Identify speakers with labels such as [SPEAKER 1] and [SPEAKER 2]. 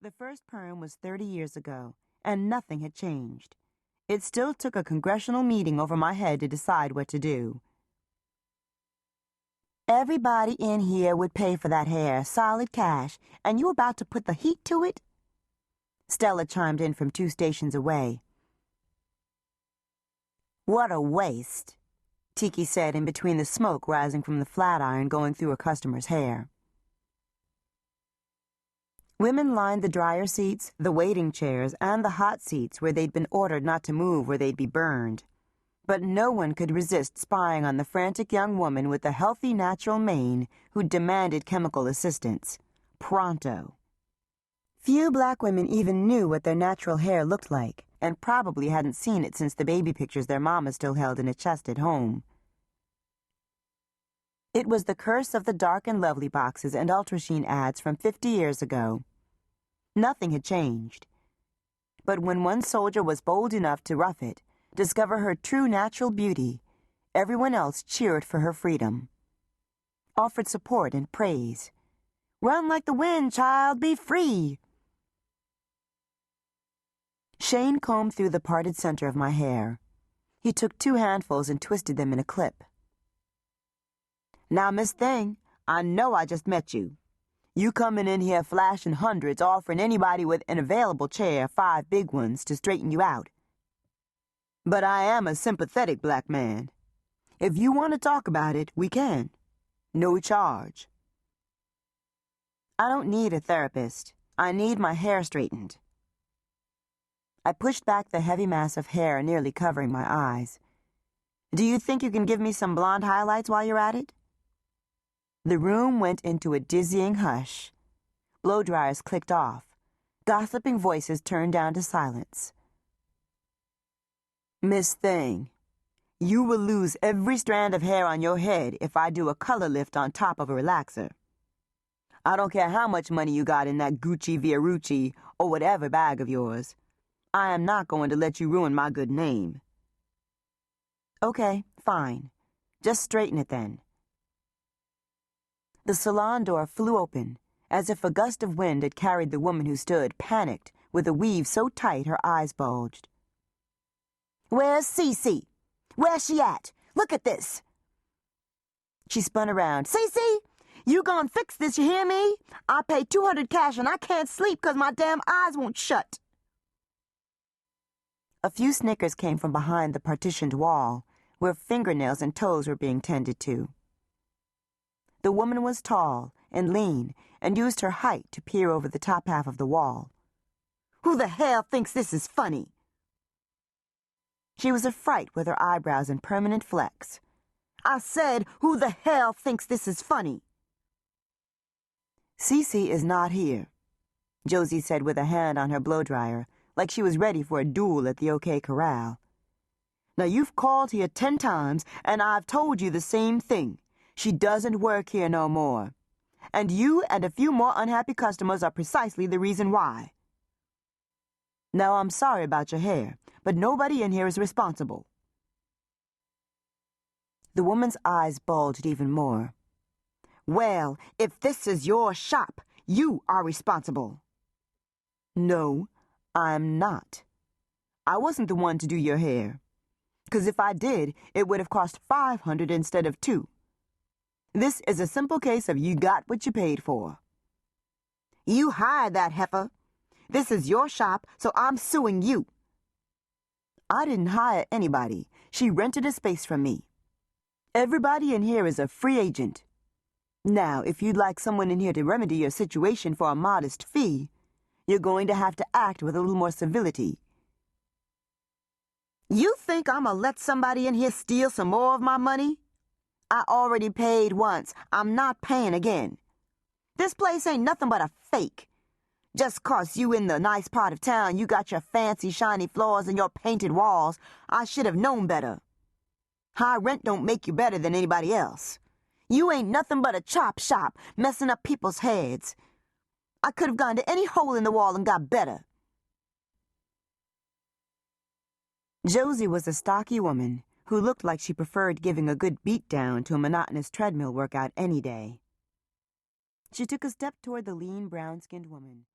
[SPEAKER 1] The first perm was 30 years ago, and nothing had changed. It still took a congressional meeting over my head to decide what to do. Everybody in here would pay for that hair, solid cash, and you about to put the heat to it? Stella chimed in from 2 stations away. What a waste, Tiki said in between the smoke rising from the flat iron going through a customer's hair. Women lined the dryer seats, the waiting chairs, and the hot seats where they'd been ordered not to move or they'd be burned. But no one could resist spying on the frantic young woman with the healthy natural mane who demanded chemical assistance. Pronto. Few black women even knew what their natural hair looked like, and probably hadn't seen it since the baby pictures their mama still held in a chest at home. It was the curse of the Dark and Lovely boxes and Ultrasheen ads from 50 years ago. Nothing had changed. But when one soldier was bold enough to rough it, discover her true natural beauty, everyone else cheered for her freedom, offered support and praise. Run like the wind, child, be free. Shane combed through the parted center of my hair. He took 2 handfuls and twisted them in a clip. Now, Miss Thing, I know I just met you. You coming in here flashing hundreds, offering anybody with an available chair 5 big ones to straighten you out. But I am a sympathetic black man. If you want to talk about it, we can. No charge. I don't need a therapist. I need my hair straightened. I pushed back the heavy mass of hair nearly covering my eyes. Do you think you can give me some blonde highlights while you're at it? The room went into a dizzying hush. Blow dryers clicked off. Gossiping voices turned down to silence. Miss Thing, you will lose every strand of hair on your head if I do a color lift on top of a relaxer. I don't care how much money you got in that Gucci Fiorucci or whatever bag of yours. I am not going to let you ruin my good name. Okay, fine. Just straighten it then. The salon door flew open, as if a gust of wind had carried the woman who stood, panicked, with a weave so tight her eyes bulged. Where's Cece? Where's she at? Look at this. She spun around. Cece, you gonna fix this, you hear me? I paid $200 cash and I can't sleep 'cause my damn eyes won't shut. A few snickers came from behind the partitioned wall, where fingernails and toes were being tended to. The woman was tall and lean and used her height to peer over the top half of the wall. Who the hell thinks this is funny? She was a fright with her eyebrows in permanent flex. I said, who the hell thinks this is funny? Cece is not here, Josie said with a hand on her blow-dryer, like she was ready for a duel at the OK Corral. Now you've called here 10 times, and I've told you the same thing. She doesn't work here no more. And you and a few more unhappy customers are precisely the reason why. Now I'm sorry about your hair, but nobody in here is responsible. The woman's eyes bulged even more. Well, if this is your shop, you are responsible. No, I'm not. I wasn't the one to do your hair. 'Cause if I did, it would have cost $500 instead of $2. This is a simple case of you got what you paid for. You hired that heifer. This is your shop, so I'm suing you. I didn't hire anybody. She rented a space from me. Everybody in here is a free agent. Now, if you'd like someone in here to remedy your situation for a modest fee, you're going to have to act with a little more civility. You think I'm gonna let somebody in here steal some more of my money? I already paid once. I'm not paying again. This place ain't nothing but a fake. Just 'cause you in the nice part of town, you got your fancy shiny floors and your painted walls, I should have known better. High rent don't make you better than anybody else. You ain't nothing but a chop shop, messing up people's heads. I could have gone to any hole in the wall and got better. Josie was a stocky woman who looked like she preferred giving a good beatdown to a monotonous treadmill workout any day. She took a step toward the lean, brown-skinned woman.